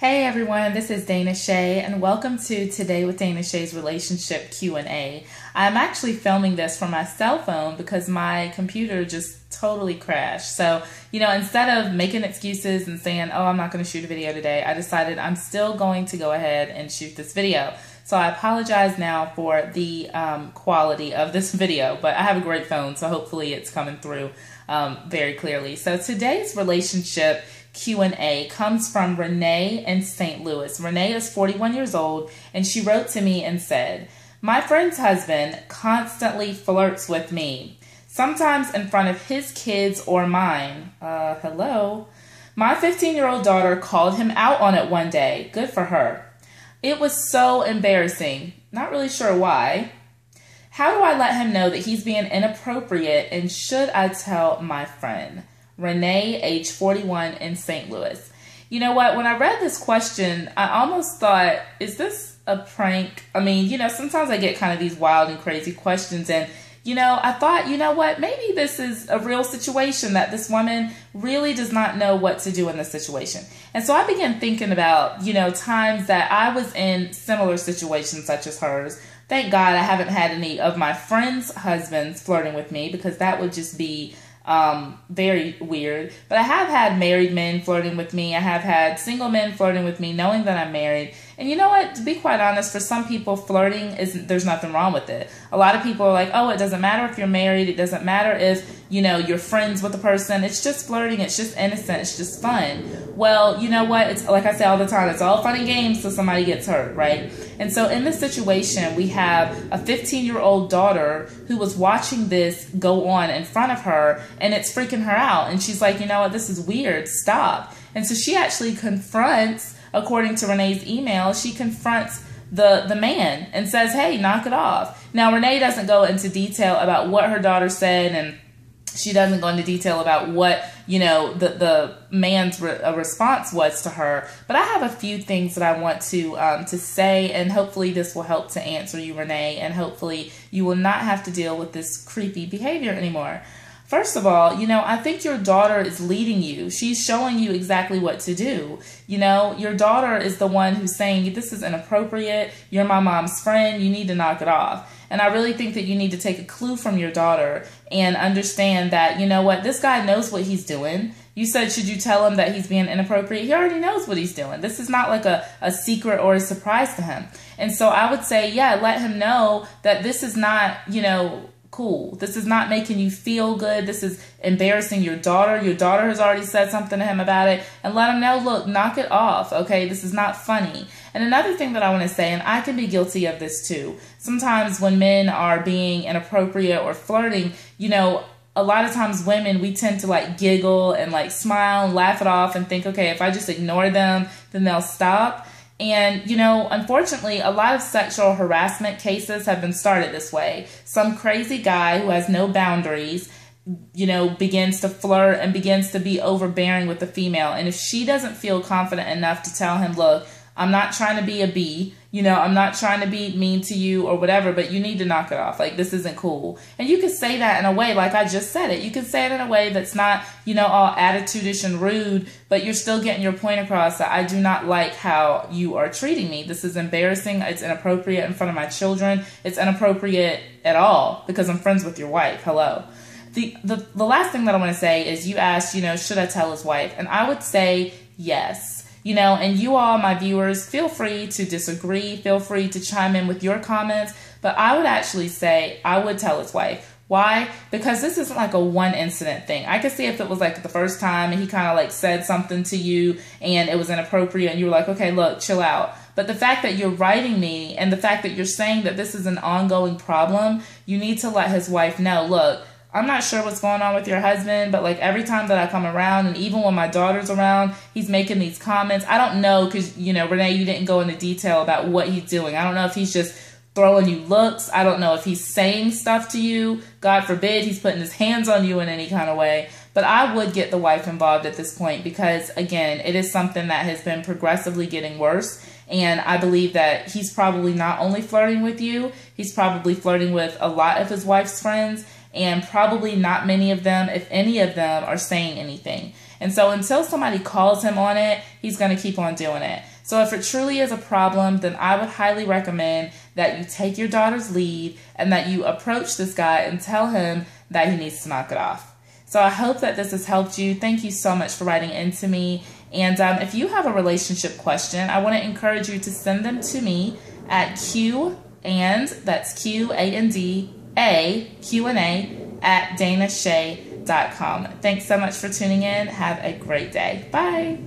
Hey everyone, this is Dana Shay and welcome to Today with Dana Shay's Relationship Q&A. I'm actually filming this from my cell phone because my computer just totally crashed. So, instead of making excuses and saying, oh, I'm not going to shoot a video today, I decided I'm still going to go ahead and shoot this video. So I apologize now for the quality of this video, but I have a great phone, so hopefully it's coming through very clearly. So today's relationship Q&A comes from Renee in St. Louis. Renee is 41 years old, and she wrote to me and said, my friend's husband constantly flirts with me, sometimes in front of his kids or mine. Hello? My 15-year-old daughter called him out on it one day. Good for her. It was so embarrassing. Not really sure why. How do I let him know that he's being inappropriate, and should I tell my friend? Renee, age 41, in St. Louis. You know what? When I read this question, I almost thought, is this a prank? I mean, sometimes I get kind of these wild and crazy questions, and, I thought, you know what? Maybe this is a real situation that this woman really does not know what to do in this situation. And so I began thinking about, times that I was in similar situations such as hers. Thank God I haven't had any of my friends' husbands flirting with me, because that would just be very weird. But I have had married men flirting with me. I have had single men flirting with me, knowing that I'm married. And you know what? To be quite honest, for some people, flirting there's nothing wrong with it. A lot of people are like, oh, it doesn't matter if you're married. It doesn't matter if, you're friends with the person. It's just flirting. It's just innocent. It's just fun. Well, you know what? It's like I say all the time, it's all fun and games till somebody gets hurt, right? And so in this situation, we have a 15-year-old daughter who was watching this go on in front of her, and it's freaking her out. And she's like, you know what? This is weird. Stop. And so she actually confronts, according to Renee's email, she confronts the man and says, hey, knock it off. Now, Renee doesn't go into detail about what her daughter said, and she doesn't go into detail about what, the man's response was to her. But I have a few things that I want to say, and hopefully this will help to answer you, Renee, and hopefully you will not have to deal with this creepy behavior anymore. First of all, I think your daughter is leading you. She's showing you exactly what to do. Your daughter is the one who's saying, this is inappropriate. You're my mom's friend. You need to knock it off. And I really think that you need to take a clue from your daughter and understand that, this guy knows what he's doing. You said, should you tell him that he's being inappropriate? He already knows what he's doing. This is not like a secret or a surprise to him. And so I would say, yeah, let him know that this is not, cool. This is not making you feel good. This is embarrassing your daughter. Your daughter has already said something to him about it, and let him know, look, knock it off. Okay. This is not funny. And another thing that I want to say, and I can be guilty of this too. Sometimes when men are being inappropriate or flirting, a lot of times women, we tend to like giggle and like smile and laugh it off and think, okay, if I just ignore them, then they'll stop. And, unfortunately, a lot of sexual harassment cases have been started this way. Some crazy guy who has no boundaries, begins to flirt and begins to be overbearing with the female. And if she doesn't feel confident enough to tell him, look, I'm not trying to be a bee, I'm not trying to be mean to you or whatever, but you need to knock it off. Like, this isn't cool. And you can say that in a way, like I just said it. You can say it in a way that's not, all attitude-ish and rude, but you're still getting your point across that I do not like how you are treating me. This is embarrassing. It's inappropriate in front of my children. It's inappropriate at all because I'm friends with your wife. Hello. The last thing that I want to say is you asked, should I tell his wife? And I would say yes. And you all, my viewers, feel free to disagree, feel free to chime in with your comments, but I would actually say I would tell his wife. Why? Because this isn't like a one incident thing. I could see if it was like the first time and he kind of like said something to you and it was inappropriate and you were like, okay, look, chill out. But the fact that you're writing me and the fact that you're saying that this is an ongoing problem, you need to let his wife know, look, I'm not sure what's going on with your husband, but like every time that I come around and even when my daughter's around, he's making these comments. I don't know because, Renee, you didn't go into detail about what he's doing. I don't know if he's just throwing you looks. I don't know if he's saying stuff to you. God forbid he's putting his hands on you in any kind of way. But I would get the wife involved at this point because, again, it is something that has been progressively getting worse. And I believe that he's probably not only flirting with you, he's probably flirting with a lot of his wife's friends. And probably not many of them, if any of them, are saying anything. And so until somebody calls him on it, he's going to keep on doing it. So if it truly is a problem, then I would highly recommend that you take your daughter's lead and that you approach this guy and tell him that he needs to knock it off. So I hope that this has helped you. Thank you so much for writing into me. And if you have a relationship question, I want to encourage you to send them to me at that's Q-A-N-D-A, Q&A at danashay.com. Thanks so much for tuning in. Have a great day. Bye.